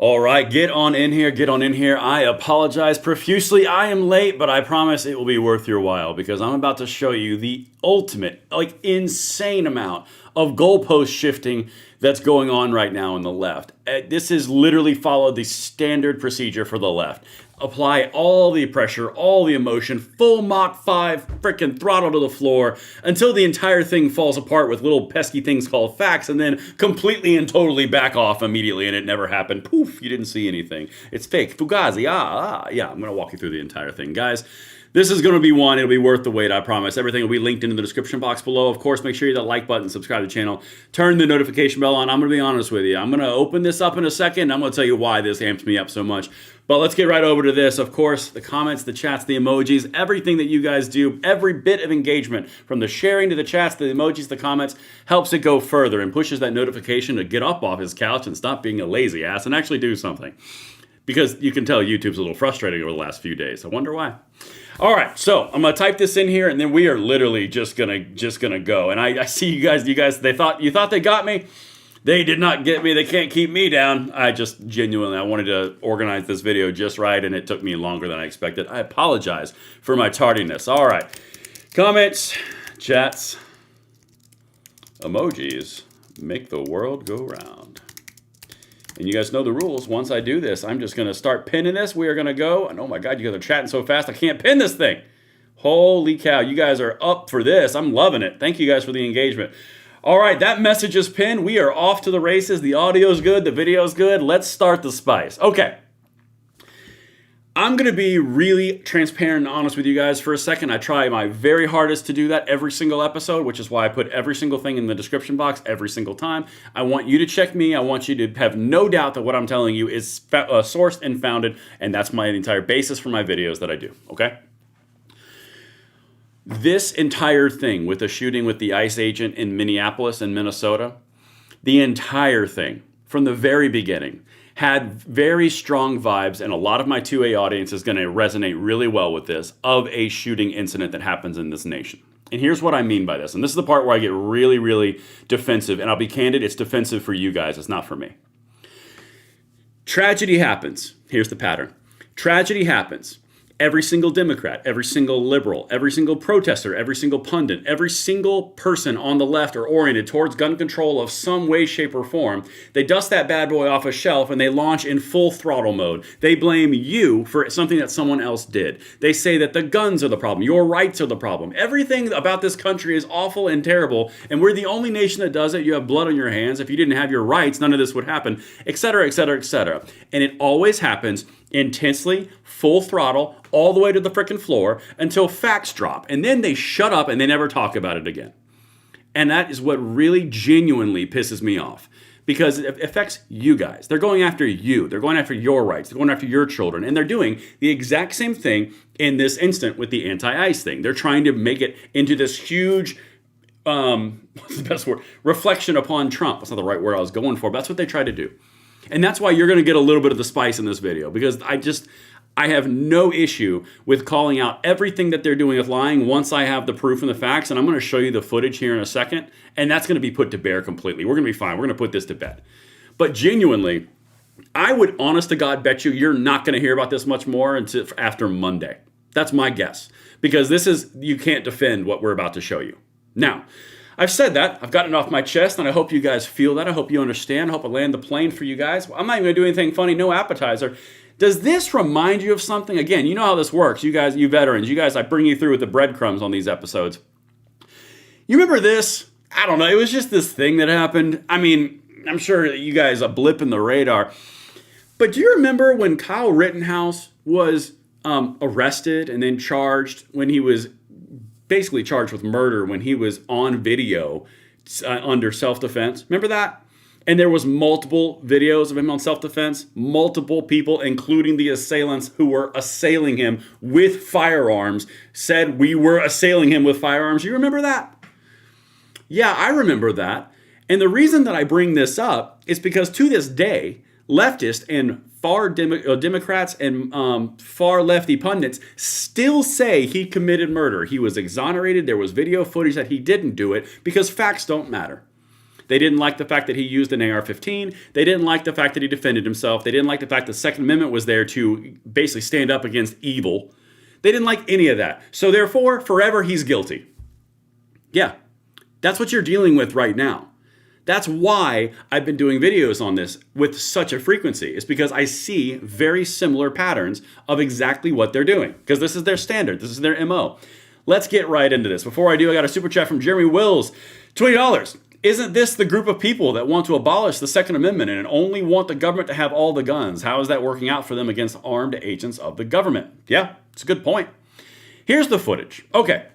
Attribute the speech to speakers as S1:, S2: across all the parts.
S1: All right, get on in here, get on in here. I apologize profusely. I am late, but I promise it will be worth your while because I'm about to show you the ultimate, insane amount of goalpost shifting that's going on right now on the left. This is literally followed the standard procedure for the left. Apply all the pressure, all the emotion, full Mach 5, frickin' throttle to the floor until the entire thing falls apart with little pesky things called facts and then completely and totally back off immediately and it never happened. Poof, you didn't see anything. It's fake. Fugazi, yeah, I'm going to walk you through the entire thing. Guys, this is going to be one. It'll be worth the wait, I promise. Everything will be linked in the description box below. Of course, make sure you hit that like button, subscribe to the channel, turn the notification bell on. I'm going to be honest with you. I'm going to open this up in a second. I'm going to tell you why this amps me up so much. But let's get right over to this. Of course, the comments, the chats, the emojis, everything that you guys do, every bit of engagement, from the sharing to the chats, the emojis, the comments, helps it go further and pushes that notification to get up off his couch and stop being a lazy ass and actually do something. Because you can tell YouTube's a little frustrating over the last few days. I wonder why. All right, so I'm gonna type this in here, and then we are literally just gonna go. And I see you guys. You thought they got me. They did not get me. They can't keep me down. I wanted to organize this video just right, and it took me longer than I expected. I apologize for my tardiness. All right, comments, chats, emojis make the world go round. And you guys know the rules. Once I do this, I'm just going to start pinning this. We are going to go. And oh my God, you guys are chatting so fast, I can't pin this thing. Holy cow, you guys are up for this. I'm loving it. Thank you guys for the engagement. All right, that message is pinned. We are off to the races. The audio's good. The video's good. Let's start the spice. Okay. I'm going to be really transparent and honest with you guys for a second. I try my very hardest to do that every single episode, which is why I put every single thing in the description box every single time. I want you to check me. I want you to have no doubt that what I'm telling you is sourced and founded, and that's my entire basis for my videos that I do, okay? This entire thing with the shooting with the ICE agent in Minneapolis and Minnesota, the entire thing from the very beginning had very strong vibes, and a lot of my 2A audience is going to resonate really well with this, of a shooting incident that happens in this nation. And here's what I mean by this, and this is the part where I get really, really defensive, and I'll be candid, it's defensive for you guys, it's not for me. Tragedy happens. Here's the pattern. Tragedy happens. Every single Democrat, every single liberal, every single protester, every single pundit, every single person on the left are oriented towards gun control of some way, shape, or form. They dust that bad boy off a shelf and they launch in full throttle mode. They blame you for something that someone else did. They say that the guns are the problem. Your rights are the problem. Everything about this country is awful and terrible, and we're the only nation that does it. You have blood on your hands. If you didn't have your rights, none of this would happen, etc., etc., etc. And it always happens intensely, full throttle, all the way to the frickin' floor until facts drop. And then they shut up and they never talk about it again. And that is what really genuinely pisses me off, because it affects you guys. They're going after you. They're going after your rights. They're going after your children. And they're doing the exact same thing in this instant with the anti-ICE thing. They're trying to make it into this huge, what's the best word? Reflection upon Trump. That's not the right word I was going for, but that's what they try to do. And that's why you're going to get a little bit of the spice in this video, because I have no issue with calling out everything that they're doing with lying once I have the proof and the facts, and I'm going to show you the footage here in a second, and that's going to be put to bear completely. We're going to be fine. We're going to put this to bed. But genuinely, I would honest to God bet you're not going to hear about this much more until after Monday. That's my guess, because you can't defend what we're about to show you. Now, I've said that. I've gotten it off my chest, and I hope you guys feel that. I hope you understand. I hope I land the plane for you guys. I'm not even going to do anything funny, no appetizer. Does this remind you of something? Again, you know how this works. You guys, you veterans, you guys, I bring you through with the breadcrumbs on these episodes. You remember this? I don't know. It was just this thing that happened. I mean, I'm sure you guys, a blip in the radar. But do you remember when Kyle Rittenhouse was arrested and then charged when he was basically charged with murder when he was on video under self-defense? Remember that? And there was multiple videos of him on self-defense, multiple people, including the assailants who were assailing him with firearms, said we were assailing him with firearms. You remember that? Yeah, I remember that. And the reason that I bring this up is because to this day, leftists and far Democrats and far lefty pundits still say he committed murder. He was exonerated. There was video footage that he didn't do it because facts don't matter. They didn't like the fact that he used an AR-15. They didn't like the fact that he defended himself. They didn't like the fact the Second Amendment was there to basically stand up against evil. They didn't like any of that. So therefore, forever, he's guilty. Yeah, that's what you're dealing with right now. That's why I've been doing videos on this with such a frequency. It's because I see very similar patterns of exactly what they're doing. Because this is their standard. This is their MO. Let's get right into this. Before I do, I got a super chat from Jeremy Wills. $20. Isn't this the group of people that want to abolish the Second Amendment and only want the government to have all the guns? How is that working out for them against armed agents of the government? Yeah, it's a good point. Here's the footage. Okay,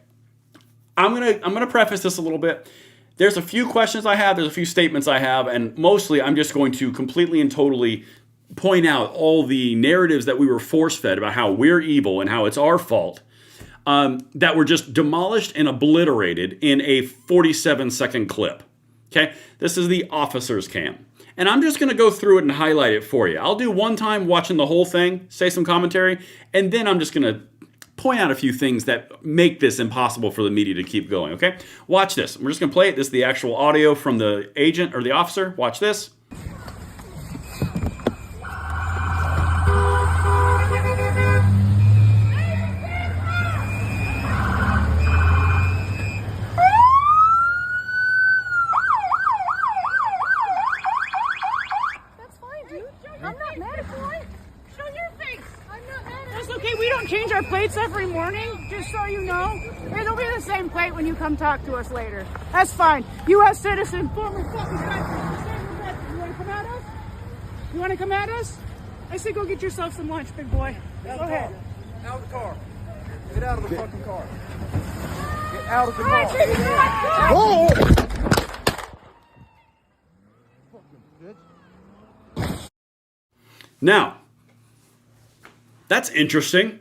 S1: I'm gonna preface this a little bit. There's a few questions I have, there's a few statements I have, and mostly I'm just going to completely and totally point out all the narratives that we were force-fed about how we're evil and how it's our fault, that were just demolished and obliterated in a 47-second clip. Okay, this is the officer's cam. And I'm just going to go through it and highlight it for you. I'll do one time watching the whole thing, say some commentary, and then I'm just going to point out a few things that make this impossible for the media to keep going, okay? Watch this. We're just going to play it. This is the actual audio from the agent or the officer. Watch this.
S2: That's fine, dude. I'm not mad at you. Show your face. I'm not mad at you. That's okay. We don't change our plates every morning, just so you know. It'll be the same plate when you come talk to us later. That's fine. U.S. citizen, former fucking veteran. You want to come at us? You want to come at us? I say go get yourself some lunch, big boy. Go ahead.
S3: Out of the car. Get out of the fucking car. Get out of the
S2: All right,
S3: car.
S2: take it back.
S3: Whoa!
S1: Now, that's interesting.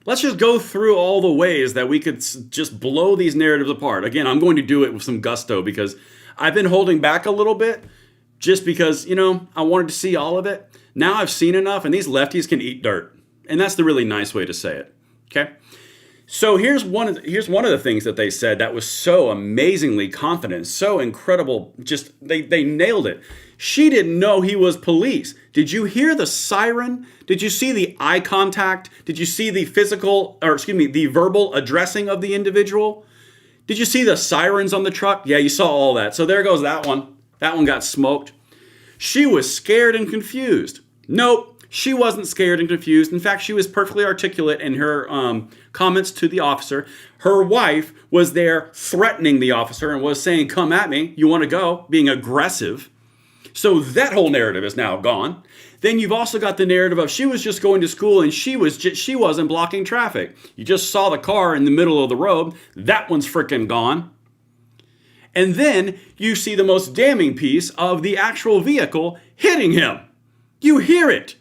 S1: Let's just go through all the ways that we could just blow these narratives apart. Again, I'm going to do it with some gusto because I've been holding back a little bit just because, you know, I wanted to see all of it. Now I've seen enough, and these lefties can eat dirt. And that's the really nice way to say it, okay? So here's one of the things that they said that was so amazingly confident, so incredible, just they nailed it. She didn't know he was police. Did you hear the siren? Did you see the eye contact? Did you see the the verbal addressing of the individual? Did you see the sirens on the truck? Yeah, you saw all that. So there goes that one. That one got smoked. She was scared and confused. Nope, she wasn't scared and confused. In fact, she was perfectly articulate in her comments to the officer. Her wife was there threatening the officer and was saying, "Come at me, you want to go," being aggressive. So that whole narrative is now gone. Then you've also got the narrative of she was just going to school and she wasn't blocking traffic. You just saw the car in the middle of the road. That one's freaking gone. And then you see the most damning piece of the actual vehicle hitting him. You hear it.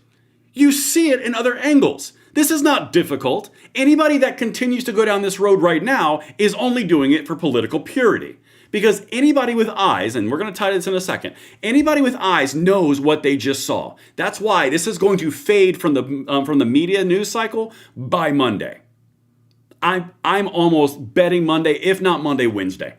S1: You see it in other angles. This is not difficult. Anybody that continues to go down this road right now is only doing it for political purity. Because anybody with eyes, and we're going to tie this in a second, anybody with eyes knows what they just saw. That's why this is going to fade from the media news cycle by Monday. I'm almost betting Monday, if not Monday, Wednesday.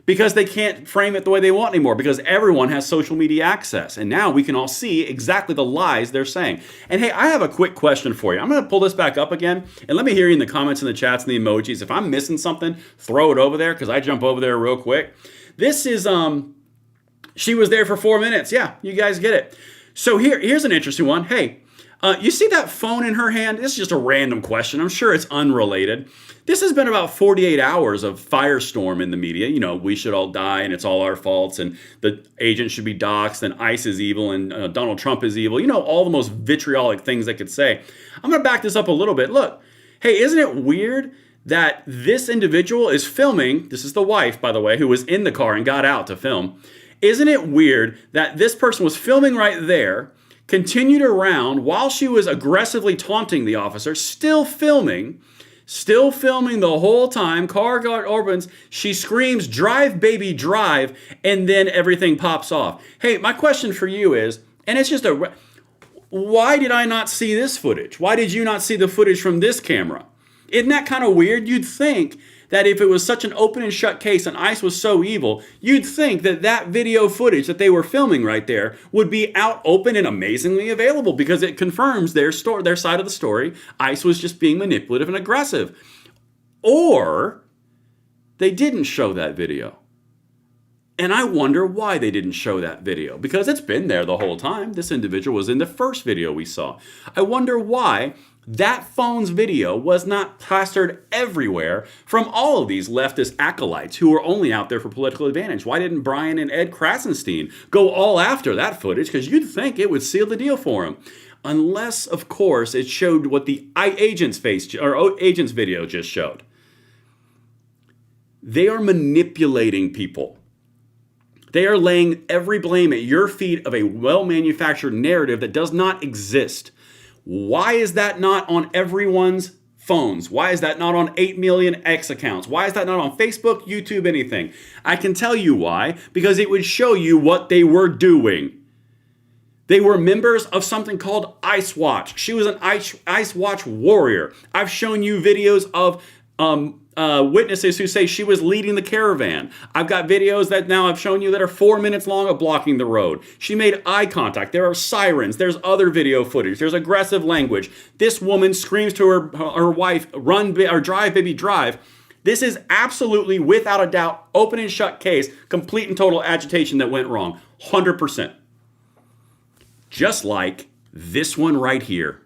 S1: Because they can't frame it the way they want anymore, because everyone has social media access. And now we can all see exactly the lies they're saying. And hey, I have a quick question for you. I'm going to pull this back up again, and let me hear you in the comments and the chats and the emojis. If I'm missing something, throw it over there, because I jump over there real quick. This is, she was there for 4 minutes. Yeah, you guys get it. So here's an interesting one. Hey, you see that phone in her hand? This is just a random question. I'm sure it's unrelated. This has been about 48 hours of firestorm in the media. You know, we should all die and it's all our faults and the agent should be doxxed and ICE is evil and Donald Trump is evil. You know, all the most vitriolic things they could say. I'm going to back this up a little bit. Look, hey, isn't it weird that this individual is filming? This is the wife, by the way, who was in the car and got out to film. Isn't it weird that this person was filming right there, continued around while she was aggressively taunting the officer, still filming the whole time, car guard opens, she screams, "Drive, baby, drive," and then everything pops off. Hey, my question for you is, and it's just why did I not see this footage? Why did you not see the footage from this camera? Isn't that kind of weird? You'd think that if it was such an open and shut case and ICE was so evil, you'd think that that video footage that they were filming right there would be out open and amazingly available because it confirms their side of the story. ICE was just being manipulative and aggressive. Or they didn't show that video. And I wonder why they didn't show that video, because it's been there the whole time. This individual was in the first video we saw. I wonder why that phone's video was not plastered everywhere from all of these leftist acolytes who were only out there for political advantage. Why didn't Brian and Ed Krasenstein go all after that footage? Because you'd think it would seal the deal for them. Unless, of course, it showed what the agent's video just showed. They are manipulating people. They are laying every blame at your feet of a well-manufactured narrative that does not exist. Why is that not on everyone's phones? Why is that not on 8 million X accounts? Why is that not on Facebook, YouTube, anything? I can tell you why. Because it would show you what they were doing. They were members of something called Ice Watch. She was an Ice Watch warrior. I've shown you videos of witnesses who say she was leading the caravan. I've got videos that now I've shown you that are 4 minutes long of blocking the road. She made eye contact. There are sirens. There's other video footage. There's aggressive language. This woman screams to her wife, "Run, or drive, baby, drive." This is absolutely, without a doubt, open and shut case, complete and total agitation that went wrong. 100%. Just like this one right here.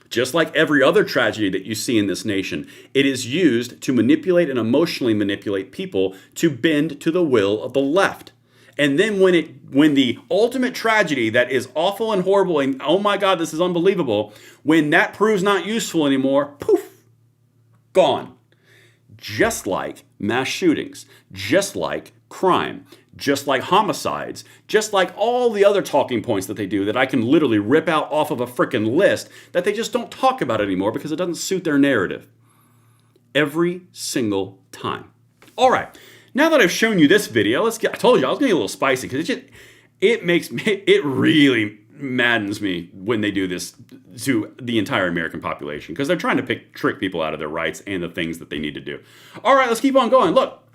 S1: Just like every other tragedy that you see in this nation, it is used to manipulate and emotionally manipulate people to bend to the will of the left. And then when the ultimate tragedy that is awful and horrible and oh my God, this is unbelievable, when that proves not useful anymore, poof, gone. Just like mass shootings, just like crime, just like homicides, just like all the other talking points that they do that I can literally rip out off of a frickin' list that they just don't talk about anymore because it doesn't suit their narrative. Every single time. All right, now that I've shown you this video, I told you I was gonna get a little spicy because it really maddens me when they do this to the entire American population because they're trying to trick people out of their rights and the things that they need to do. All right, let's keep on going. Look.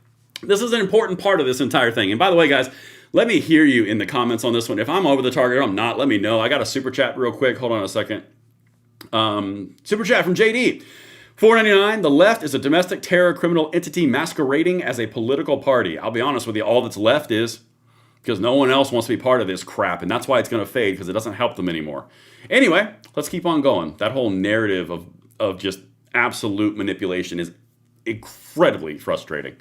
S1: This is an important part of this entire thing. And by the way, guys, let me hear you in the comments on this one. If I'm over the target or I'm not, let me know. I got a super chat real quick. Hold on a second. Super chat from JD. $4.99. The left is a domestic terror criminal entity masquerading as a political party. I'll be honest with you, all that's left is because no one else wants to be part of this crap. And that's why it's going to fade because it doesn't help them anymore. Anyway, let's keep on going. That whole narrative of just absolute manipulation is incredibly frustrating.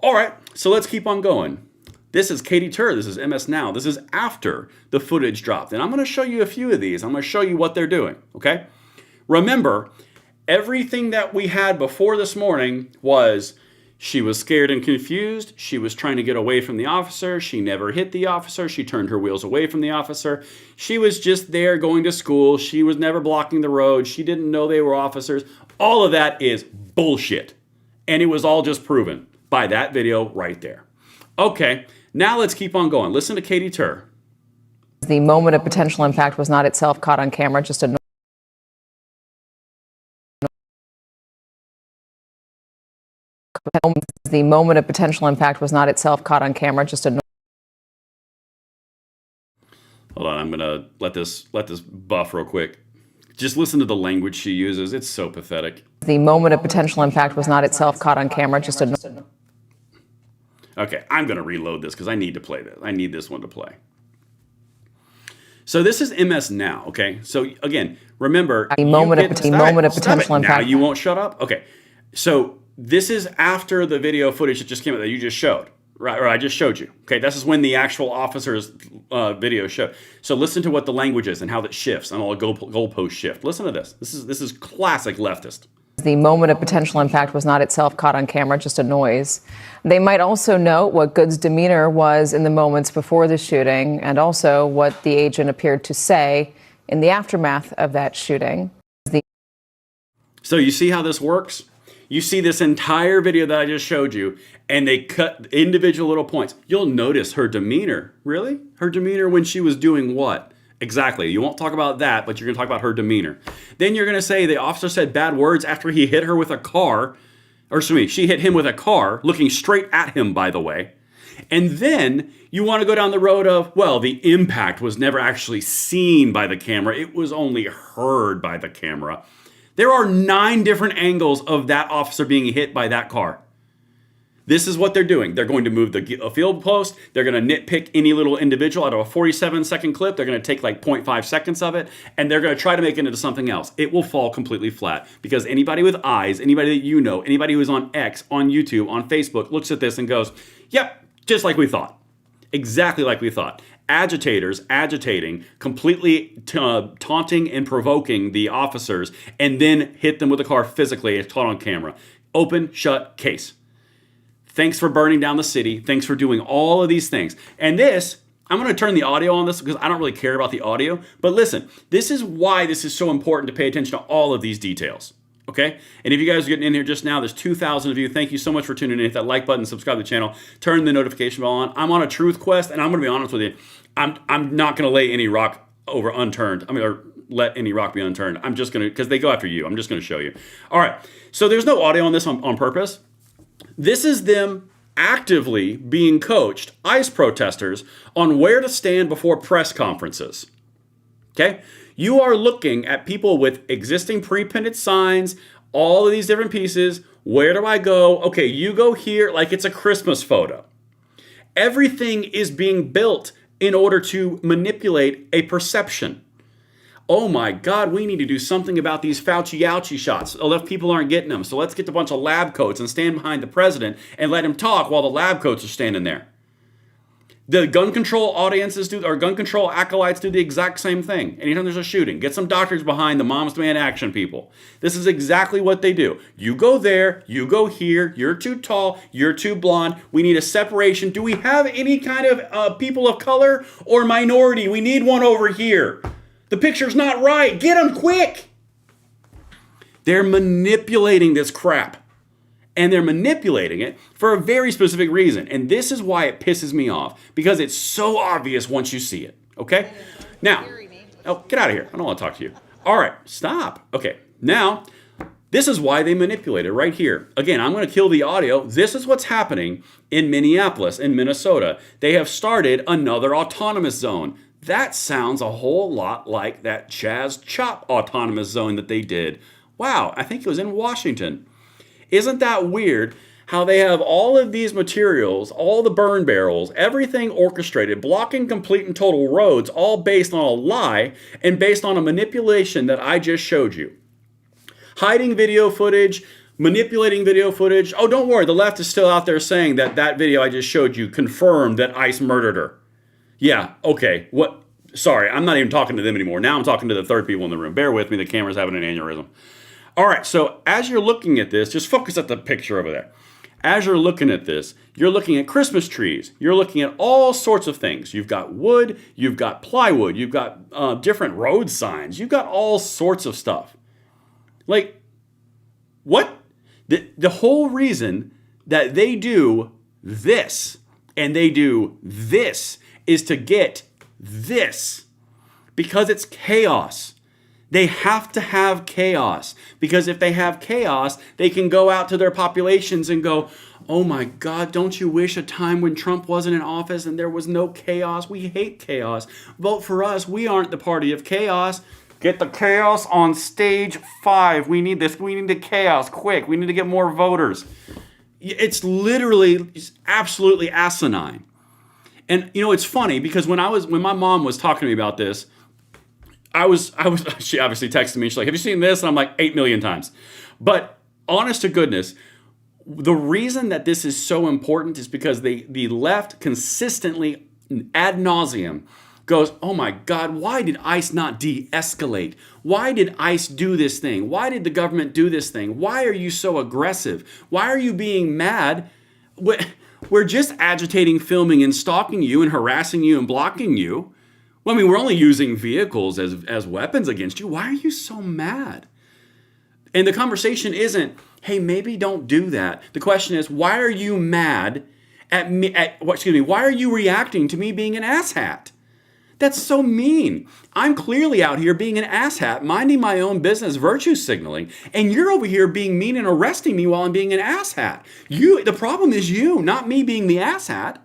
S1: All right, so let's keep on going. This is Katie Tur. This is MS Now. This is after the footage dropped. And I'm going to show you a few of these. I'm going to show you what they're doing, okay? Remember, everything that we had before this morning was she was scared and confused. She was trying to get away from the officer. She never hit the officer. She turned her wheels away from the officer. She was just there going to school. She was never blocking the road. She didn't know they were officers. All of that is bullshit. And it was all just proven by that video right there. Okay, now let's keep on going. Listen to Katie Tur.
S4: The moment of potential impact was not itself caught on camera, just a the moment of potential impact was not itself caught on camera, just a
S1: Hold on, I'm gonna let this buff real quick. Just listen to the language she uses. It's so pathetic.
S4: The moment of potential impact was not itself caught on camera, just a
S1: Okay, I'm going to reload this because I need to play this. I need this one to play. So this is MS Now, okay? So again, remember...
S4: The moment of potential impact.
S1: Now you won't shut up? Okay. So this is after the video footage that just came out that you just showed, right? Or I just showed you. Okay, this is when the actual officer's video showed. So listen to what the language is and how that shifts and all the goalpost shift. Listen to this. This is classic leftist.
S4: The moment of potential impact was not itself caught on camera, just a noise. They might also note what Good's demeanor was in the moments before the shooting and also what the agent appeared to say in the aftermath of that shooting.
S1: So you see how this works? You see this entire video that I just showed you, and they cut individual little points. You'll notice her demeanor. Really? Her demeanor when she was doing what? Exactly. You won't talk about that, but you're going to talk about her demeanor. Then you're going to say the officer said bad words after he hit her with a car. Or excuse me, she hit him with a car, looking straight at him, by the way. And then you want to go down the road of, well, the impact was never actually seen by the camera. It was only heard by the camera. There are 9 different angles of that officer being hit by that car. This is what they're doing. They're going to move the field post. They're going to nitpick any little individual out of a 47-second clip. They're going to take like 0.5 seconds of it, and they're going to try to make it into something else. It will fall completely flat because anybody with eyes, anybody that you know, anybody who's on X, on YouTube, on Facebook, looks at this and goes, yep, just like we thought. Exactly like we thought. Agitators agitating, completely taunting and provoking the officers, and then hit them with a car physically. It's caught on camera. Open, shut case. Thanks for burning down the city. Thanks for doing all of these things. And this, I'm going to turn the audio on this because I don't really care about the audio. But listen, this is why this is so important to pay attention to all of these details. Okay? And if you guys are getting in here just now, there's 2,000 of you. Thank you so much for tuning in. Hit that like button, subscribe to the channel, turn the notification bell on. I'm on a truth quest, and I'm going to be honest with you. I'm not going to lay any rock over unturned. Or let any rock be unturned. I'm just going to, because they go after you. I'm just going to show you. All right. So there's no audio on this on purpose. This is them actively being coached, ICE protesters, on where to stand before press conferences. Okay? You are looking at people with existing pre-printed signs, all of these different pieces. Where do I go? Okay, you go here like it's a Christmas photo. Everything is being built in order to manipulate a perception. Oh my God, we need to do something about these Fauci-ouchie shots. If people aren't getting them, so let's get a bunch of lab coats and stand behind the president and let him talk while the lab coats are standing there. The gun control audiences do, or gun control acolytes do the exact same thing. Anytime there's a shooting, get some doctors behind the Moms Demand Action people. This is exactly what they do. You go there, you go here, you're too tall, you're too blonde, we need a separation. Do we have any kind of people of color or minority? We need one over here. The picture's not right. Get them quick. They're manipulating this crap. And they're manipulating it for a very specific reason. And this is why it pisses me off. Because it's so obvious once you see it. Okay? Now, oh, get out of here. I don't want to talk to you. All right, stop. Okay, now, this is why they manipulate it right here. Again, I'm going to kill the audio. This is what's happening in Minneapolis, in Minnesota. They have started another autonomous zone. That sounds a whole lot like that Chaz Chop autonomous zone that they did. Wow, I think it was in Washington. Isn't that weird how they have all of these materials, all the burn barrels, everything orchestrated, blocking complete and total roads, all based on a lie and based on a manipulation that I just showed you. Hiding video footage, manipulating video footage. Oh, don't worry, the left is still out there saying that that video I just showed you confirmed that ICE murdered her. Yeah, okay. What? Sorry, I'm not even talking to them anymore. Now I'm talking to the third people in the room. Bear with me, the camera's having an aneurysm. All right, so as you're looking at this, just focus at the picture over there. As you're looking at this, you're looking at Christmas trees. You're looking at all sorts of things. You've got wood, you've got plywood, you've got different road signs. You've got all sorts of stuff. Like, what? The whole reason that they do this and they do this is to get this, because it's chaos. They have to have chaos, because if they have chaos, they can go out to their populations and go, oh my God, don't you wish a time when Trump wasn't in office and there was no chaos? We hate chaos. Vote for us. We aren't the party of chaos. Get the chaos on stage 5. We need this. We need the chaos quick. We need to get more voters. It's literally absolutely asinine. And you know, it's funny because when my mom was talking to me about this, she obviously texted me. She's like, have you seen this? And I'm like, 8 million times. But honest to goodness, the reason that this is so important is because the left consistently ad nauseum goes, oh my God, why did ICE not de-escalate? Why did ICE do this thing? Why did the government do this thing? Why are you so aggressive? Why are you being mad? We're just agitating, filming, and stalking you and harassing you and blocking you. Well, I mean, we're only using vehicles as weapons against you. Why are you so mad? And the conversation isn't, hey, maybe don't do that. The question is, why are you mad at me? Why are you reacting to me being an asshat? That's so mean. I'm clearly out here being an asshat, minding my own business, virtue signaling, and you're over here being mean and arresting me while I'm being an asshat. The problem is you, not me being the asshat.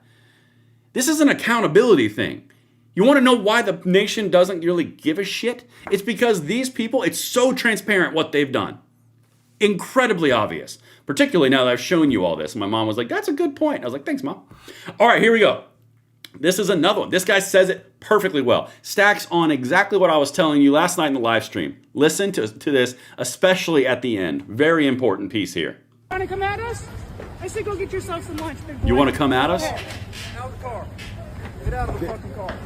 S1: This is an accountability thing. You want to know why the nation doesn't really give a shit? It's because these people, it's so transparent what they've done. Incredibly obvious. Particularly now that I've shown you all this. My mom was like, that's a good point. I was like, thanks, Mom. All right, here we go. This is another one. This guy says it perfectly well. Stacks on exactly what I was telling you last night in the live stream. Listen to this, especially at the end. Very important piece here.
S2: Want to come at us? I said go get yourself some lunch, big boy.
S1: You want to come at us?
S3: Out of the car. Get out of the fucking car.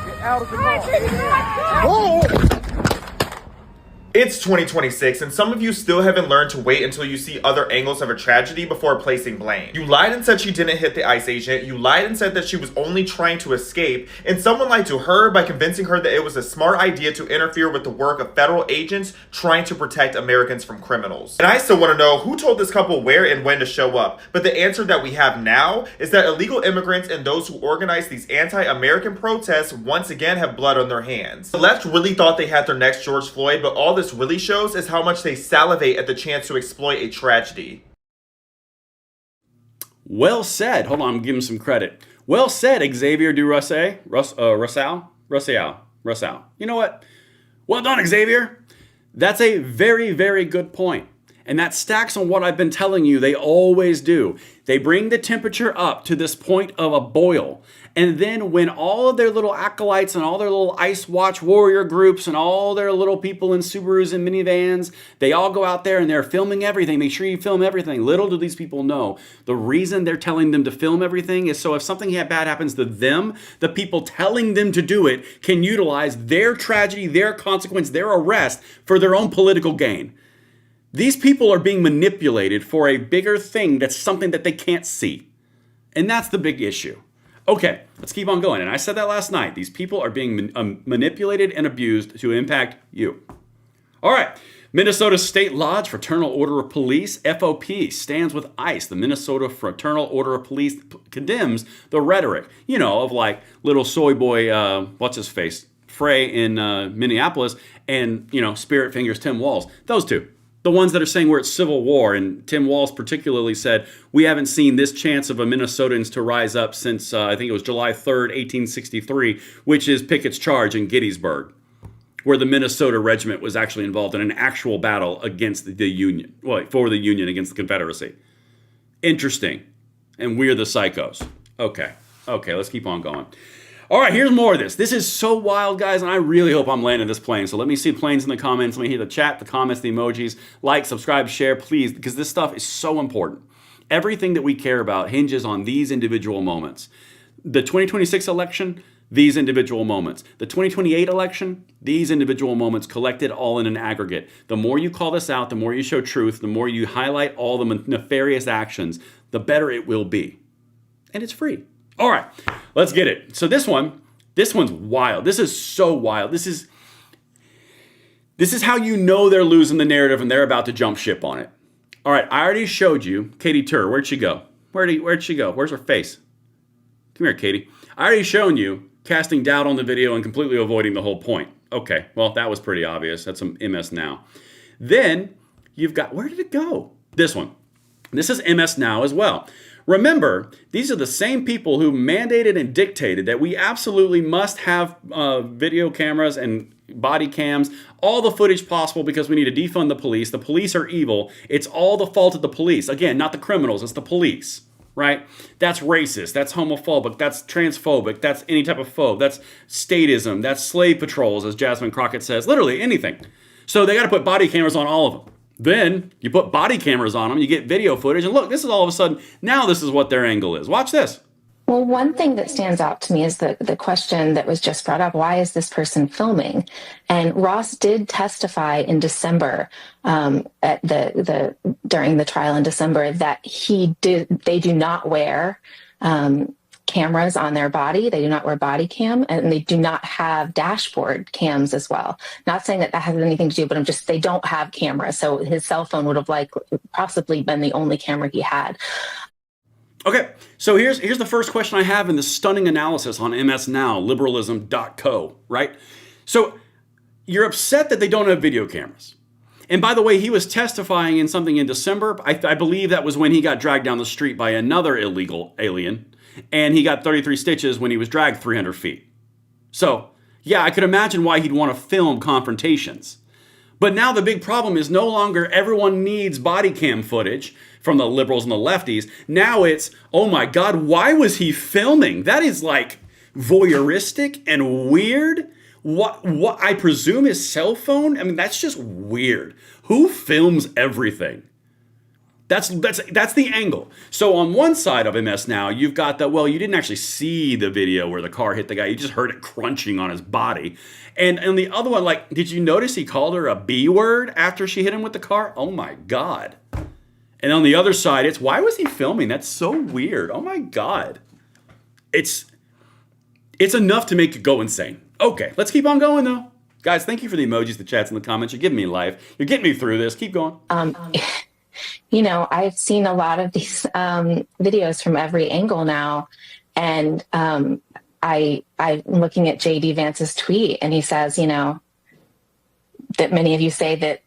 S3: Get out of the
S2: All right,
S3: car.
S2: take it back.
S5: It's 2026, and some of you still haven't learned to wait until you see other angles of a tragedy before placing blame. You lied and said she didn't hit the ICE agent, you lied and said that she was only trying to escape, and someone lied to her by convincing her that it was a smart idea to interfere with the work of federal agents trying to protect Americans from criminals. And I still want to know who told this couple where and when to show up, but the answer that we have now is that illegal immigrants and those who organize these anti-American protests once again have blood on their hands. The left really thought they had their next George Floyd, but all this really shows is how much they salivate at the chance to exploit a tragedy.
S1: Well said. Hold on, I'm giving him some credit. Well said, Xavier du Rousseau. Rousseau. You know what? Well done, Xavier. That's a very, very good point. And that stacks on what I've been telling you they always do. They bring the temperature up to this point of a boil. And then when all of their little acolytes and all their little Ice Watch warrior groups and all their little people in Subarus and minivans, they all go out there and they're filming everything. Make sure you film everything. Little do these people know, the reason they're telling them to film everything is so if something bad happens to them, the people telling them to do it can utilize their tragedy, their consequence, their arrest for their own political gain. These people are being manipulated for a bigger thing that's something that they can't see. And that's the big issue. Okay, let's keep on going. And I said that last night. These people are being manipulated and abused to impact you. All right. Minnesota State Lodge Fraternal Order of Police, FOP, stands with ICE. The Minnesota Fraternal Order of Police condemns the rhetoric, of like little soy boy, what's his face, Frey in Minneapolis, and, Spirit Fingers Tim Walz. Those two. The ones that are saying we're at civil war, and Tim Walz particularly said, we haven't seen this chance of a Minnesotans to rise up since, I think it was July 3rd, 1863, which is Pickett's Charge in Gettysburg, where the Minnesota regiment was actually involved in an actual battle against the Union, for the Union against the Confederacy. Interesting. And we're the psychos. Okay, let's keep on going. All right, here's more of this. This is so wild, guys, and I really hope I'm landing this plane. So let me see planes in the comments. Let me hear the chat, the comments, the emojis. Like, subscribe, share, please, because this stuff is so important. Everything that we care about hinges on these individual moments. The 2026 election, these individual moments. The 2028 election, these individual moments collected all in an aggregate. The more you call this out, the more you show truth, the more you highlight all the nefarious actions, the better it will be. And it's free. All right, let's get it. So this one's wild. This is so wild. This is how you know they're losing the narrative and they're about to jump ship on it. All right, I already showed you Katie Tur. Where'd she go? Where'd she go? Where's her face? Come here, Katie. I already shown you casting doubt on the video and completely avoiding the whole point. Okay, well, that was pretty obvious. That's some MS Now. Then you've got, where did it go? This one. This is MS Now as well. Remember, these are the same people who mandated and dictated that we absolutely must have video cameras and body cams, all the footage possible because we need to defund the police. The police are evil. It's all the fault of the police. Again, not the criminals, it's the police, right? That's racist, that's homophobic, that's transphobic, that's any type of phobe, that's statism, that's slave patrols, as Jasmine Crockett says, literally anything. So they got to put body cameras on all of them. Then you put body cameras on them, you get video footage, and look, this is all of a sudden, now this is what their angle is. Watch this.
S6: Well, one thing that stands out to me is the question that was just brought up, why is this person filming? And Ross did testify in December, at during the trial in December, that they do not wear cameras on their body. They do not wear body cam, and they do not have dashboard cams as well. Not saying that has anything to do, but they don't have cameras. So his cell phone would have possibly been the only camera he had.
S1: Okay, so here's the first question I have in the stunning analysis on MS Now, liberalism.co, right? So you're upset that they don't have video cameras. And by the way, he was testifying in something in December. I believe that was when he got dragged down the street by another illegal alien. And he got 33 stitches when he was dragged 300 feet. So, yeah, I could imagine why he'd want to film confrontations. But now the big problem is no longer everyone needs body cam footage from the liberals and the lefties. Now it's, oh my God, why was he filming? That is like voyeuristic and weird. What I presume his cell phone? I mean, that's just weird. Who films everything? That's the angle. So on one side of MS Now, you've got that, well, you didn't actually see the video where the car hit the guy. You just heard it crunching on his body. And on the other one, like, did you notice he called her a B word after she hit him with the car? Oh my God. And on the other side, it's, why was he filming? That's so weird. Oh my God. It's enough to make you go insane. Okay, let's keep on going though. Guys, thank you for the emojis, the chats, and the comments. You're giving me life. You're getting me through this. Keep going.
S6: You know, I've seen a lot of these videos from every angle now. And I'm looking at JD Vance's tweet, and he says, you know, that many of you say that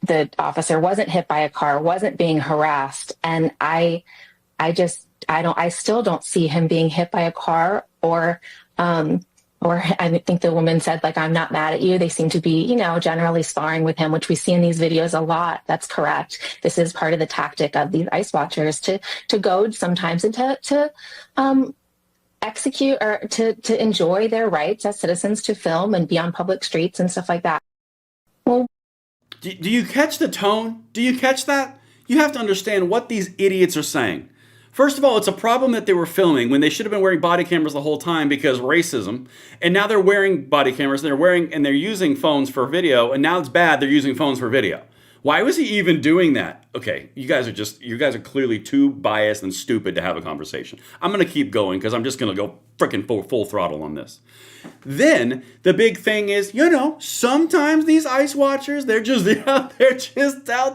S6: the officer wasn't hit by a car, wasn't being harassed. And I still don't see him being hit by a car or I think the woman said, like, I'm not mad at you. They seem to be, you know, generally sparring with him, which we see in these videos a lot. That's correct. This is part of the tactic of these ICE watchers to goad sometimes and to execute or to enjoy their rights as citizens to film and be on public streets and stuff like that. Well,
S1: do you catch the tone? Do you catch that? You have to understand what these idiots are saying. First of all, it's a problem that they were filming when they should have been wearing body cameras the whole time because racism. And now they're wearing body cameras, and they're using phones for video, and now it's bad they're using phones for video. Why was he even doing that? Okay, you guys are clearly too biased and stupid to have a conversation. I'm going to keep going because I'm just going to go freaking full throttle on this. Then the big thing is, you know, sometimes these ICE watchers, they're just out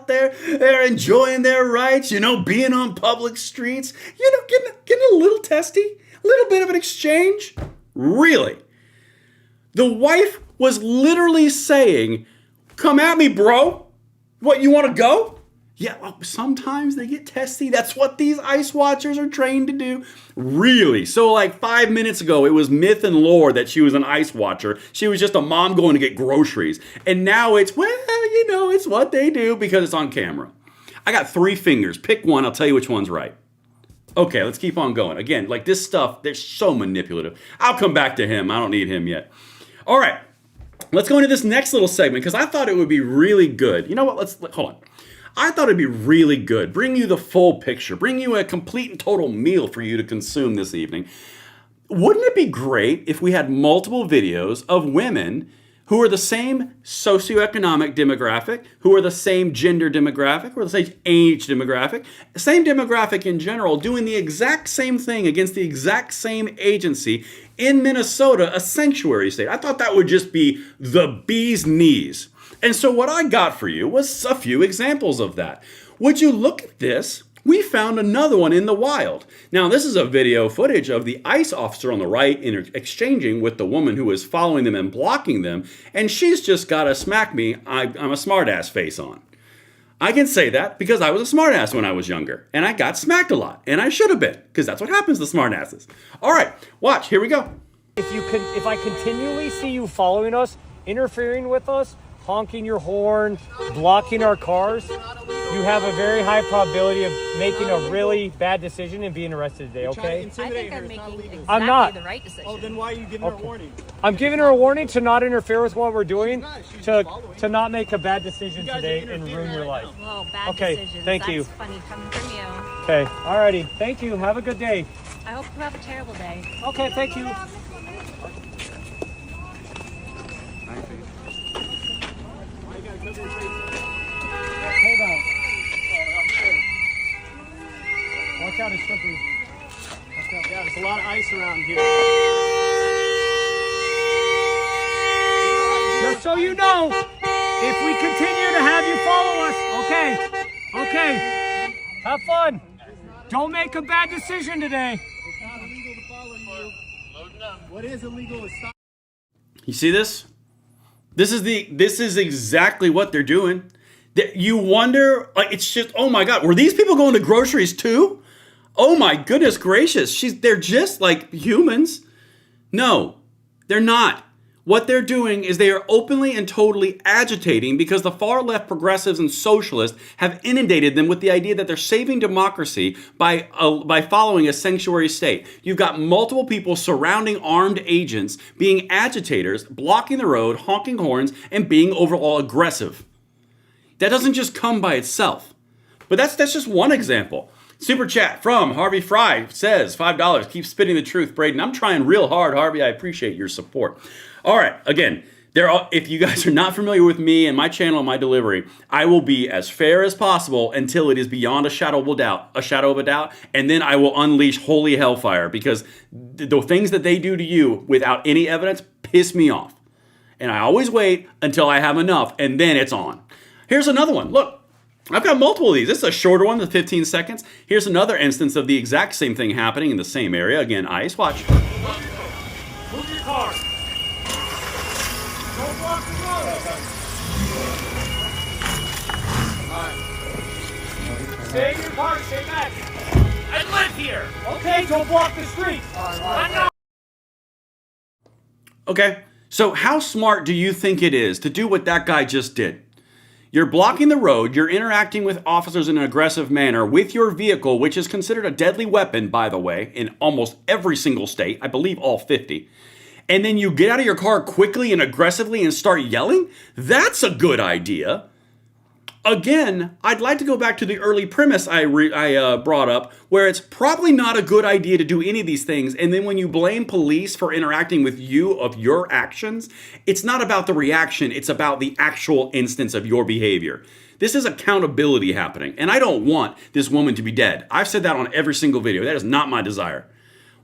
S1: there, they're enjoying their rights, you know, being on public streets, you know, getting a little testy, a little bit of an exchange. Really? The wife was literally saying, come at me, bro. What, you want to go? Yeah, well, sometimes they get testy. That's what these ICE watchers are trained to do. Really? So like 5 minutes ago, it was myth and lore that she was an ICE watcher. She was just a mom going to get groceries. And now it's, well, you know, it's what they do because it's on camera. I got 3 fingers. Pick one. I'll tell you which one's right. Okay, let's keep on going. Again, like this stuff, they're so manipulative. I'll come back to him. I don't need him yet. All right. Let's go into this next little segment because I thought it would be really good. You know what? Hold on. I thought it'd be really good. Bring you the full picture. Bring you a complete and total meal for you to consume this evening. Wouldn't it be great if we had multiple videos of women who are the same socioeconomic demographic, who are the same gender demographic, or the same age demographic, same demographic in general, doing the exact same thing against the exact same agency in Minnesota, a sanctuary state? I thought that would just be the bee's knees. And so what I got for you was a few examples of that. Would you look at this? We found another one in the wild. Now, this is a video footage of the ICE officer on the right exchanging with the woman who is following them and blocking them, and she's just got a smack me, I'm a smartass face on. I can say that because I was a smartass when I was younger, and I got smacked a lot, and I should have been, because that's what happens to smartasses. All right, watch, here we go.
S7: If I continually see you following us, interfering with us, honking your horn, blocking our cars, you have a very high probability of making a really bad decision and being arrested today, okay?
S8: I think I'm making exactly
S7: I'm not.
S8: the right decision.
S3: Oh, then why are you giving her a warning?
S7: I'm giving her a warning to not interfere with what we're doing, to not make a bad decision today and ruin your life.
S8: Well, bad
S7: Okay,
S8: decisions.
S7: thank you.
S8: That's funny coming from you.
S7: Okay, alrighty. Thank you. Have a good day.
S8: I hope you have a terrible day.
S7: Okay, thank you. Hold on. Watch out, it's slippery.
S3: Yeah, there's a lot of ice around here.
S7: Just so you know, if we continue to have you follow us, okay, have fun. Don't make a bad decision today.
S3: It's not illegal to follow you. What is illegal is stop.
S1: You see this? This is exactly what they're doing. You wonder, like, it's just, oh my God, were these people going to groceries too? Oh my goodness gracious, they're just like humans. No, they're not. What they're doing is they are openly and totally agitating because the far left progressives and socialists have inundated them with the idea that they're saving democracy by following a sanctuary state. You've got multiple people surrounding armed agents, being agitators, blocking the road, honking horns, and being overall aggressive. That doesn't just come by itself. But that's just one example. Super chat from Harvey Fry says, $5, keep spitting the truth, Braden. I'm trying real hard, Harvey. I appreciate your support. All right, again, if you guys are not familiar with me and my channel and my delivery, I will be as fair as possible until it is beyond a shadow of a doubt, and then I will unleash holy hellfire because the things that they do to you without any evidence piss me off. And I always wait until I have enough, and then it's on. Here's another one. Look, I've got multiple of these. This is a shorter one, the 15 seconds. Here's another instance of the exact same thing happening in the same area. Again, ICE, watch.
S7: Move your car. Don't block the road. Stay in your car, stay back. I live here. Okay, don't block the street. I know.
S1: Okay, so how smart do you think it is to do what that guy just did? You're blocking the road, you're interacting with officers in an aggressive manner with your vehicle, which is considered a deadly weapon, by the way, in almost every single state, I believe all 50. And then you get out of your car quickly and aggressively and start yelling? That's a good idea. Again, I'd like to go back to the early premise I brought up, where it's probably not a good idea to do any of these things. And then when you blame police for interacting with you of your actions, it's not about the reaction, it's about the actual instance of your behavior. This is accountability happening. And I don't want this woman to be dead. I've said that on every single video. That is not my desire.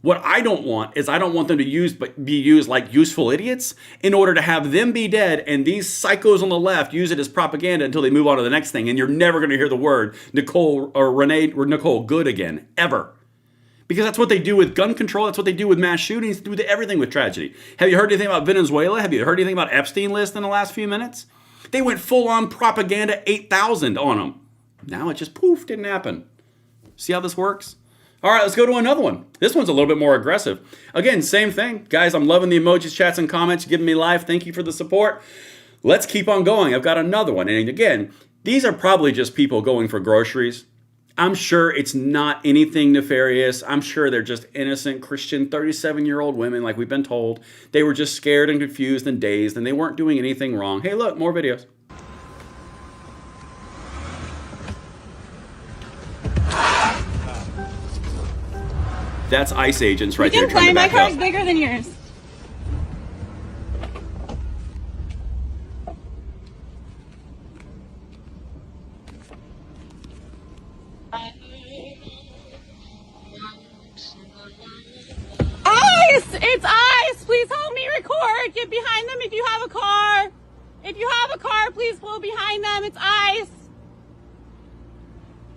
S1: What I don't want is I don't want them to be used like useful idiots in order to have them be dead and these psychos on the left use it as propaganda until they move on to the next thing. And you're never going to hear the word Nicole Good again, ever. Because that's what they do with gun control. That's what they do with mass shootings. They do everything with tragedy. Have you heard anything about Venezuela? Have you heard anything about Epstein list in the last few minutes? They went full on propaganda 8,000 on them. Now it just poof, didn't happen. See how this works? All right, let's go to another one. This one's a little bit more aggressive. Again, same thing. Guys, I'm loving the emojis, chats, and comments. You're giving me live. Thank you for the support. Let's keep on going. I've got another one. And again, these are probably just people going for groceries. I'm sure it's not anything nefarious. I'm sure they're just innocent Christian 37-year-old women like we've been told. They were just scared and confused and dazed, and they weren't doing anything wrong. Hey, look, more videos. That's ICE agents right there trying to back up.
S2: My car's bigger than yours. ICE! It's ICE! Please help me record. Get behind them if you have a car. If you have a car, please pull behind them. It's ICE.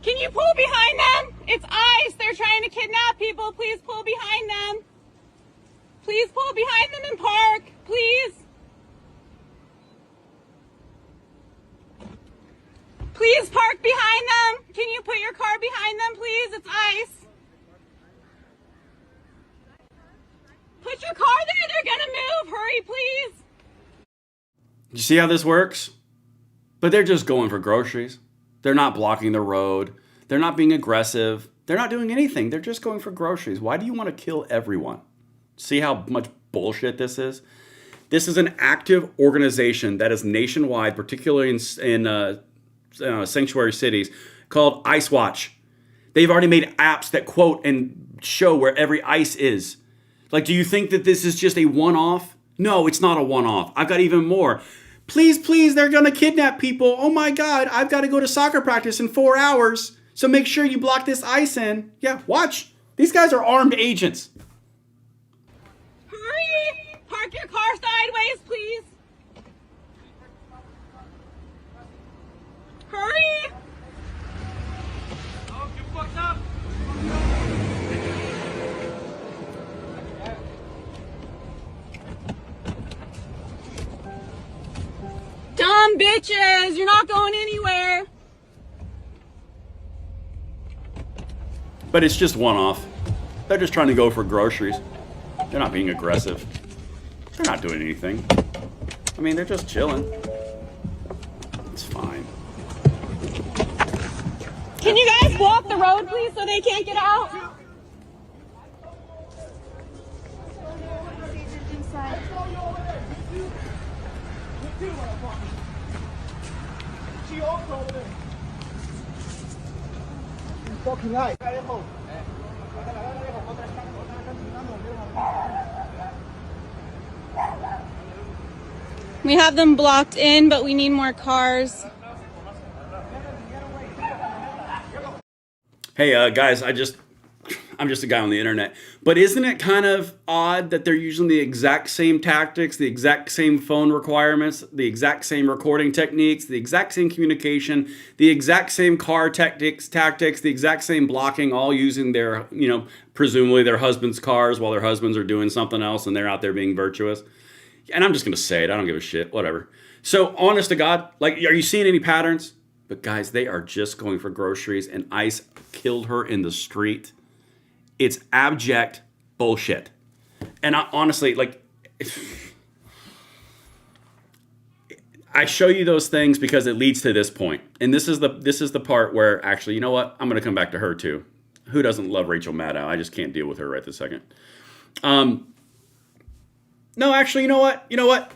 S2: Can you pull behind them? It's ICE. They're trying to kidnap people. Please pull behind them. Please pull behind them and park. Please. Please park behind them. Can you put your car behind them, please? It's ICE. Put your car there. They're going to move. Hurry, please.
S1: You see how this works? But they're just going for groceries. They're not blocking the road. They're not being aggressive. They're not doing anything. They're just going for groceries. Why do you want to kill everyone? See how much bullshit this is? This is an active organization that is nationwide, particularly in sanctuary cities, called ICE Watch. They've already made apps that quote and show where every ICE is. Like, do you think that this is just a one-off? No, it's not a one-off. I've got even more. Please, please, they're going to kidnap people. Oh my God, I've got to go to soccer practice in 4 hours. So make sure you block this ICE in. Yeah, watch. These guys are armed agents.
S2: Hurry! Park your car sideways, please. Hurry!
S7: Oh, you fucked up.
S2: them, bitches. You're not going anywhere.
S1: But it's just one-off. They're just trying to go for groceries. They're not being aggressive. They're not doing anything. I mean, they're just chilling. It's fine.
S2: Can you guys block the road, please, so they can't get out? We have them blocked in, but we need more cars.
S1: Hey, guys, I'm just a guy on the internet. But isn't it kind of odd that they're using the exact same tactics, the exact same phone requirements, the exact same recording techniques, the exact same communication, the exact same car tactics, the exact same blocking, all using their, presumably their husbands' cars while their husbands are doing something else and they're out there being virtuous? And I'm just going to say it. I don't give a shit. Whatever. So, honest to God, are you seeing any patterns? But guys, they are just going for groceries, and ICE killed her in the street. It's abject bullshit. And honestly, I show you those things because it leads to this point. And this is the part where, actually, you know what? I'm going to come back to her too. Who doesn't love Rachel Maddow? I just can't deal with her right this second. No, actually, you know what?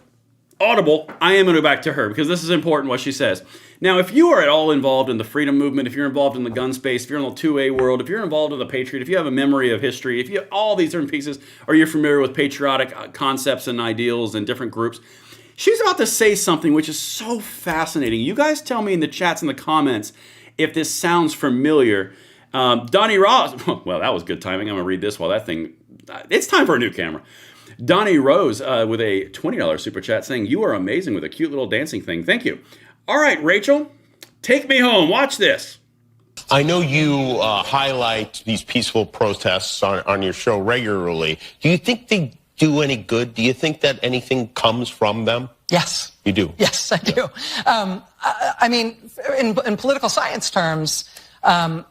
S1: Audible, I am going to go back to her because this is important what she says. Now, if you are at all involved in the freedom movement, if you're involved in the gun space, if you're in the 2A world, if you're involved in the Patriot, if you have a memory of history, if you have all these different pieces, or you're familiar with patriotic concepts and ideals and different groups, she's about to say something which is so fascinating. You guys tell me in the chats and the comments if this sounds familiar. Donnie Ross, well, that was good timing. I'm going to read this while that thing, it's time for a new camera. Donnie Rose with a $20 super chat saying, "You are amazing with a cute little dancing thing." Thank you. All right, Rachel, take me home. Watch this.
S9: I know you highlight these peaceful protests on your show regularly. Do you think they do any good? Do you think that anything comes from them?
S10: Yes.
S9: You do?
S10: Yes, I do. I mean, in political science terms,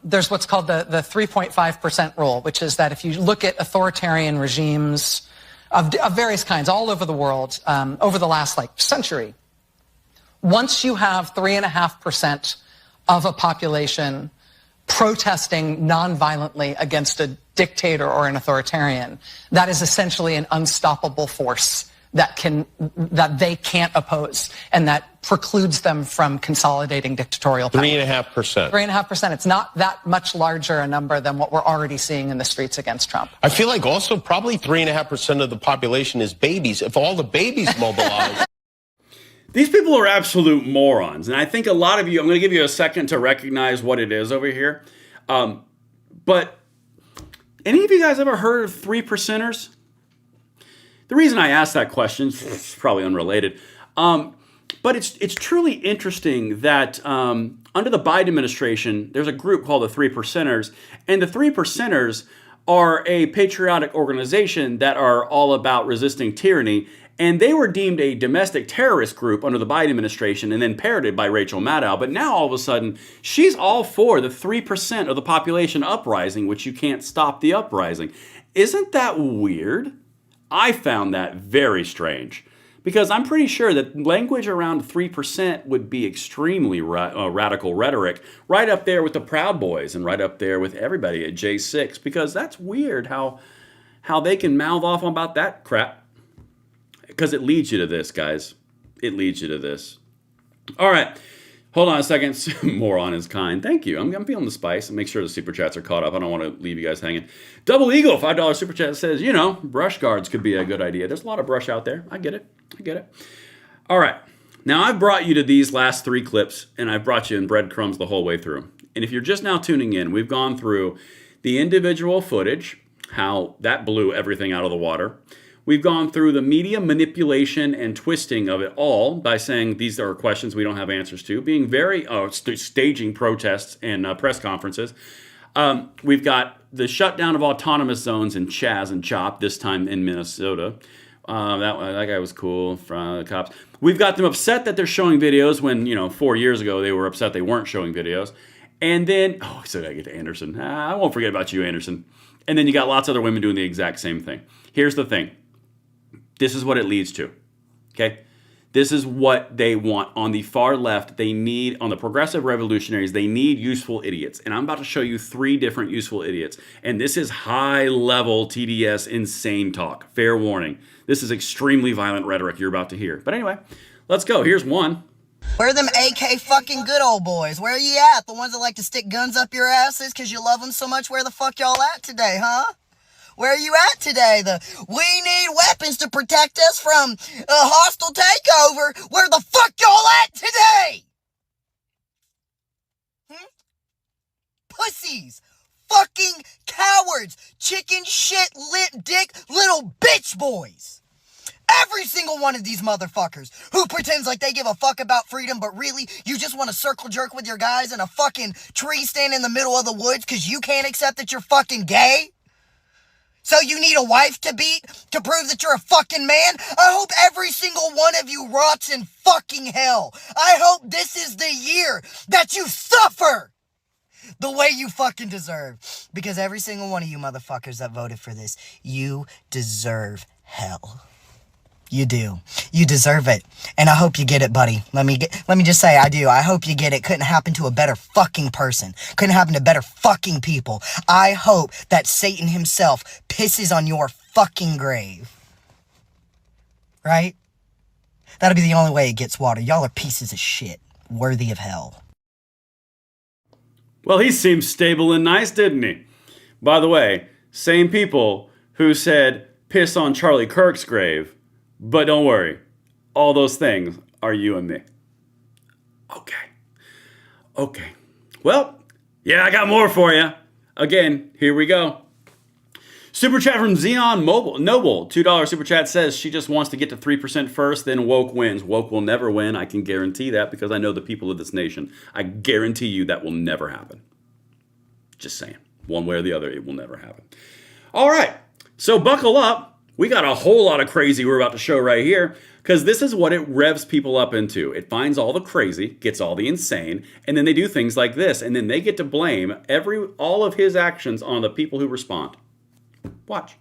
S10: there's what's called the 3.5% rule, which is that if you look at authoritarian regimes of various kinds all over the world over the last century, once you have 3.5% of a population protesting non-violently against a dictator or an authoritarian, that is essentially an unstoppable force that they can't oppose, and that precludes them from consolidating dictatorial power.
S9: 3.5%.
S10: 3.5%. It's not that much larger a number than what we're already seeing in the streets against Trump.
S9: I feel like also probably 3.5% of the population is babies. If all the babies mobilize.
S1: These people are absolute morons. And I think a lot of you, I'm going to give you a second to recognize what it is over here. But any of you guys ever heard of 3%ers? The reason I asked that question is probably unrelated. But it's truly interesting that under the Biden administration, there's a group called the 3%ers. And the 3%ers are a patriotic organization that are all about resisting tyranny. And they were deemed a domestic terrorist group under the Biden administration and then parroted by Rachel Maddow. But now all of a sudden, she's all for the 3% of the population uprising, which you can't stop the uprising. Isn't that weird? I found that very strange because I'm pretty sure that language around 3% would be extremely radical rhetoric, right up there with the Proud Boys and right up there with everybody at J6, because that's weird how they can mouth off about that crap. Because it leads you to this, guys. It leads you to this. All right. Hold on a second. Moron is kind. Thank you. I'm feeling the spice. And make sure the super chats are caught up. I don't want to leave you guys hanging. Double Eagle, $5 super chat says, brush guards could be a good idea. There's a lot of brush out there. I get it. All right. Now, I've brought you to these last 3 clips, and I've brought you in breadcrumbs the whole way through. And if you're just now tuning in, we've gone through the individual footage, how that blew everything out of the water. We've gone through the media manipulation and twisting of it all by saying these are questions we don't have answers to, being very staging protests and press conferences. We've got the shutdown of autonomous zones in Chaz and Chop, this time in Minnesota. That guy was cool from the cops. We've got them upset that they're showing videos when, 4 years ago they were upset they weren't showing videos. And then, I still gotta get to Anderson. I won't forget about you, Anderson. And then you got lots of other women doing the exact same thing. Here's the thing. This is what it leads to. Okay? This is what they want. On the far left, on the progressive revolutionaries, they need useful idiots. And I'm about to show you 3 different useful idiots. And this is high-level TDS insane talk. Fair warning. This is extremely violent rhetoric you're about to hear. But anyway, let's go. Here's one.
S11: Where are them AK fucking good old boys? Where are you at? The ones that like to stick guns up your asses because you love them so much? Where the fuck y'all at today, huh? Where are you at today? We need weapons to protect us from a hostile takeover. Where the fuck y'all at today? Pussies. Fucking cowards. Chicken shit lit dick little bitch boys. Every single one of these motherfuckers who pretends like they give a fuck about freedom, but really you just want to circle jerk with your guys in a fucking tree stand in the middle of the woods because you can't accept that you're fucking gay? So you need a wife to beat to prove that you're a fucking man? I hope every single one of you rots in fucking hell. I hope this is the year that you suffer the way you fucking deserve. Because every single one of you motherfuckers that voted for this, you deserve hell. You do. You deserve it. And I hope you get it, buddy. Let me just say I do. I hope you get it. Couldn't happen to a better fucking person. Couldn't happen to better fucking people. I hope that Satan himself pisses on your fucking grave. Right? That'll be the only way it gets water. Y'all are pieces of shit. Worthy of hell.
S1: Well, he seemed stable and nice, didn't he? By the way, same people who said piss on Charlie Kirk's grave. But don't worry, all those things are you and me. Okay. Well, yeah, I got more for you. Again, here we go. Super chat from Xeon Noble. $2 super chat says she just wants to get to 3% first, then woke wins. Woke will never win. I can guarantee that because I know the people of this nation. I guarantee you that will never happen. Just saying. One way or the other, it will never happen. All right. So buckle up. We got a whole lot of crazy we're about to show right here because this is what it revs people up into. It finds all the crazy, gets all the insane, and then they do things like this, and then they get to blame all of his actions on the people who respond. Watch.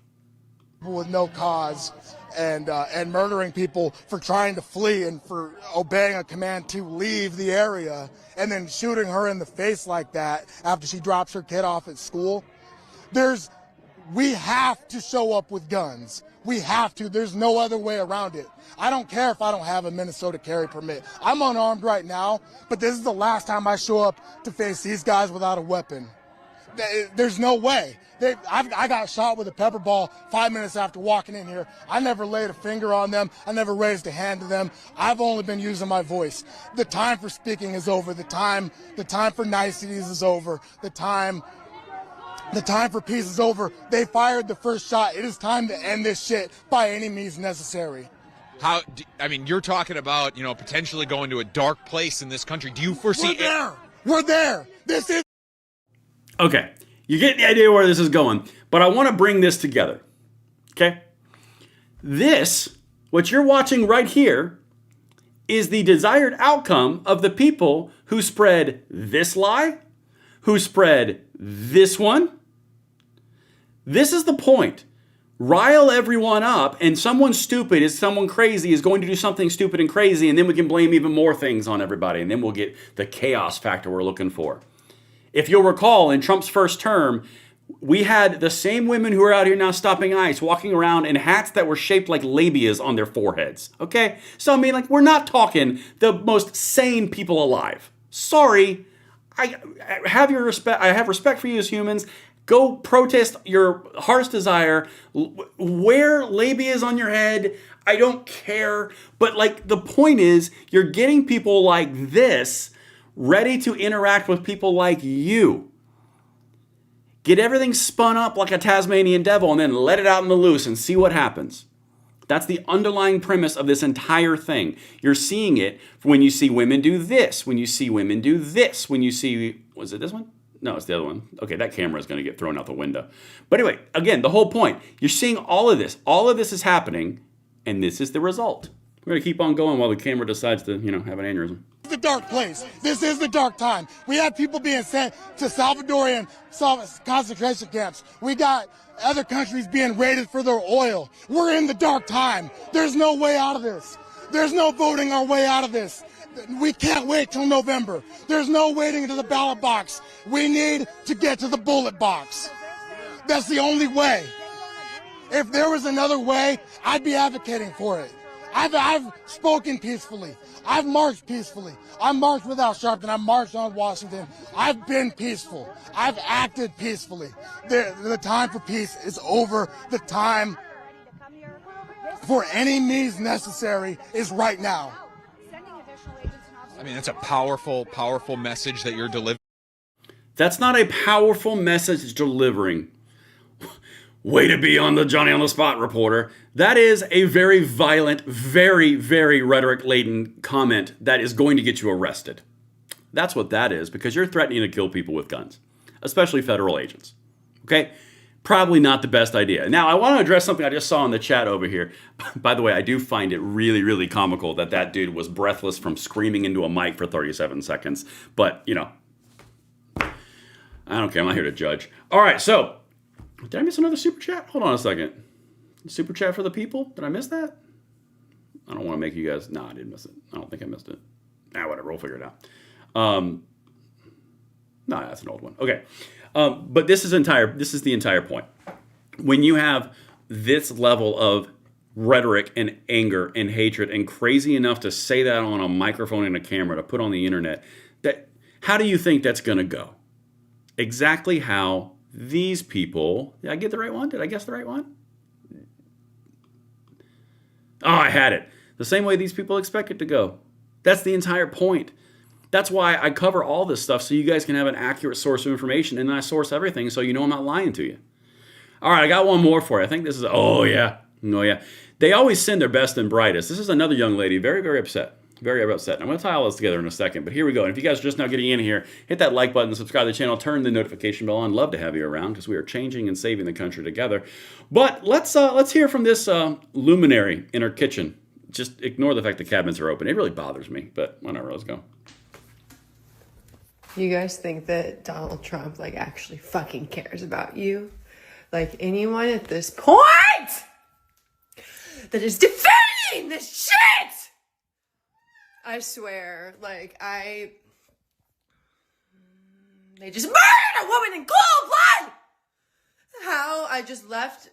S12: With no cause and murdering people for trying to flee and for obeying a command to leave the area and then shooting her in the face like that after she drops her kid off at school. We have to show up with guns. We have to. There's no other way around it. I don't care if I don't have a Minnesota carry permit. I'm unarmed right now, but this is the last time I show up to face these guys without a weapon. There's no way. I got shot with a pepper ball 5 minutes after walking in here. I never laid a finger on them. I never raised a hand to them. I've only been using my voice. The time for speaking is over. The time for niceties is over. The time for peace is over. They fired the first shot. It is time to end this shit by any means necessary.
S13: You're talking about, potentially going to a dark place in this country. Do you foresee
S12: We're there. This is
S1: Okay. You get the idea where this is going, but I want to bring this together. Okay? What you're watching right here, is the desired outcome of the people who spread this lie, who spread this one. This is the point. Rile everyone up, and someone crazy is going to do something stupid and crazy, and then we can blame even more things on everybody, and then we'll get the chaos factor we're looking for. If you'll recall, in Trump's first term, we had the same women who are out here now stopping ICE walking around in hats that were shaped like labias on their foreheads. Okay? So, we're not talking the most sane people alive. Sorry. I have respect for you as humans. Go protest your heart's desire. Wear labias on your head. I don't care. But the point is, you're getting people like this ready to interact with people like you. Get everything spun up like a Tasmanian devil and then let it out in the loose and see what happens. That's the underlying premise of this entire thing. You're seeing it when you see women do this, when you see women do this, when you see, was it this one? No, it's the other one. Okay, that camera is going to get thrown out the window. But anyway, again, the whole point, you're seing all of this. All of this is happening, And this is the result. We're going to keep on going while the camera decides to, have an aneurysm.
S12: The dark place. This is the dark time. We have people being sent to Salvadorian concentration camps. We got other countries being raided for their oil. We're in the dark time. There's no way out of this. There's no voting our way out of this. We can't wait till November. There's no waiting to the ballot box. We need to get to the bullet box. That's the only way. If there was another way, I'd be advocating for it. I've spoken peacefully. I've marched peacefully. I marched without Sharpton. I marched on Washington. I've been peaceful. I've acted peacefully. The time for peace is over. The time for any means necessary is right now.
S13: I mean, that's a powerful, powerful message that you're delivering.
S1: That's not a powerful message delivering. Way to be on the Johnny on the Spot reporter. That is a very violent, very, very rhetoric-laden comment that is going to get you arrested. That's what that is, because you're threatening to kill people with guns, especially federal agents. Okay? Probably not the best idea. Now, I want to address something I just saw in the chat over here. By the way, I do find it really, really comical that dude was breathless from screaming into a mic for 37 seconds. But, I don't care. I'm not here to judge. All right, so did I miss another super chat? Hold on a second. Super chat for the people? Did I miss that? I don't want to make you guys... No, I didn't miss it. I don't think I missed it. Whatever. We'll figure it out. No, that's an old one. Okay. But this is the entire point. When you have this level of rhetoric and anger and hatred and crazy enough to say that on a microphone and a camera to put on the internet, how do you think that's going to go? Exactly how these people... Did I get the right one? Did I guess the right one? Oh, I had it. The same way these people expect it to go. That's the entire point. That's why I cover all this stuff, so you guys can have an accurate source of information, and I source everything so you know I'm not lying to you. All right, I got one more for you. I think this is... Oh, yeah. They always send their best and brightest. This is another young lady, very, very upset. Very upset. I'm going to tie all this together in a second, but here we go. And if you guys are just now getting in here, hit that like button, subscribe to the channel, turn the notification bell on. Love to have you around because we are changing and saving the country together. But let's hear from this luminary in her kitchen. Just ignore the fact the cabinets are open. It really bothers me, but whatever. Let's go.
S14: You guys think that Donald Trump actually fucking cares about you? Anyone at this point that is defending this shit? I swear, they just murdered a woman in cold blood! How I just left...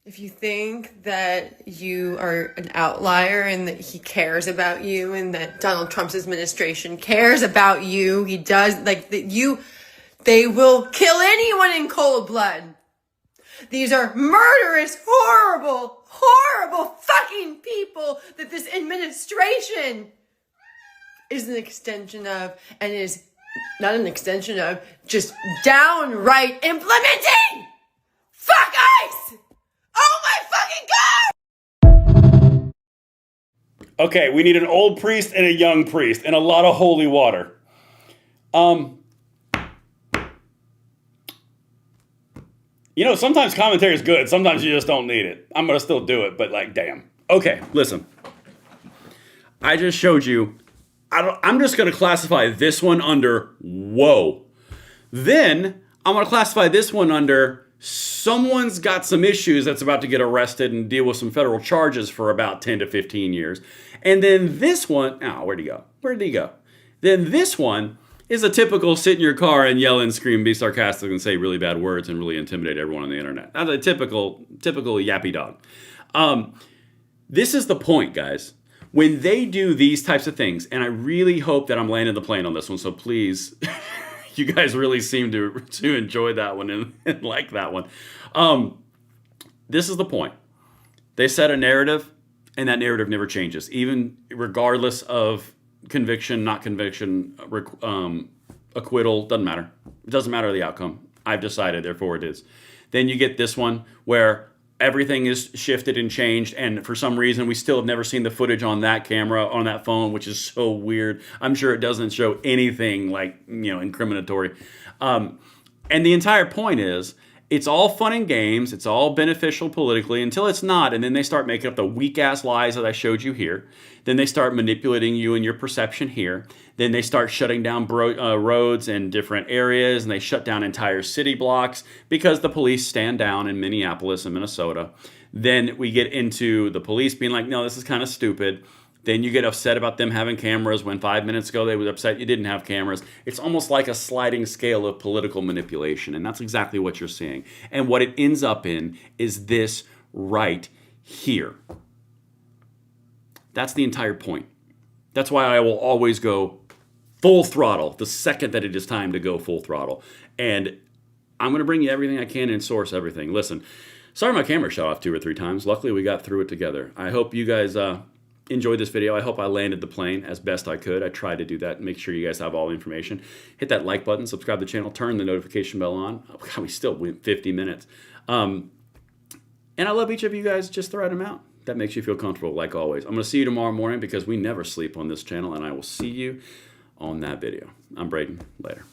S14: If you think that you are an outlier and that he cares about you and that Donald Trump's administration cares about you, he does, they will kill anyone in cold blood. These are murderous, horrible, horrible fucking people that this administration is an extension of and is not an extension of, just downright implementing! Fuck ICE! Oh my fucking God!
S1: Okay, we need an old priest and a young priest and a lot of holy water. Sometimes commentary is good. Sometimes you just don't need it. I'm going to still do it, but damn. Okay, listen. I just showed you. I'm just going to classify this one under whoa. Then I'm going to classify this one under someone's got some issues that's about to get arrested and deal with some federal charges for about 10 to 15 years. And then this one, where'd he go? Where did he go? Then this one is a typical sit in your car and yell and scream, be sarcastic and say really bad words and really intimidate everyone on the internet. That's a typical yappy dog. This is the point, guys. When they do these types of things, and I really hope that I'm landing the plane on this one, so please... You guys really seem to enjoy that one and like that one. This is the point. They set a narrative, and that narrative never changes, even regardless of conviction, not conviction, acquittal, doesn't matter. It doesn't matter the outcome. I've decided, therefore it is. Then you get this one where everything is shifted and changed, and for some reason we still have never seen the footage on that camera, on that phone, which is so weird. I'm sure it doesn't show anything incriminatory. And the entire point is, it's all fun and games, it's all beneficial politically until it's not, and then they start making up the weak-ass lies that I showed you here. Then they start manipulating you and your perception here. Then they start shutting down roads in different areas, and they shut down entire city blocks because the police stand down in Minneapolis and Minnesota. Then we get into the police being like, no, this is kind of stupid. Then you get upset about them having cameras when 5 minutes ago they were upset you didn't have cameras. It's almost like a sliding scale of political manipulation, and that's exactly what you're seeing. And what it ends up in is this right here. That's the entire point. That's why I will always go full throttle the second that it is time to go full throttle. And I'm going to bring you everything I can and source everything. Listen, sorry my camera shut off 2 or 3 times. Luckily, we got through it together. I hope you guys enjoyed this video. I hope I landed the plane as best I could. I tried to do that. Make sure you guys have all the information. Hit that like button, subscribe to the channel, turn the notification bell on. Oh, God, we still went 50 minutes. And I love each of you guys just the right amount. That makes you feel comfortable, like always. I'm going to see you tomorrow morning because we never sleep on this channel, and I will see you on that video. I'm Braden. Later.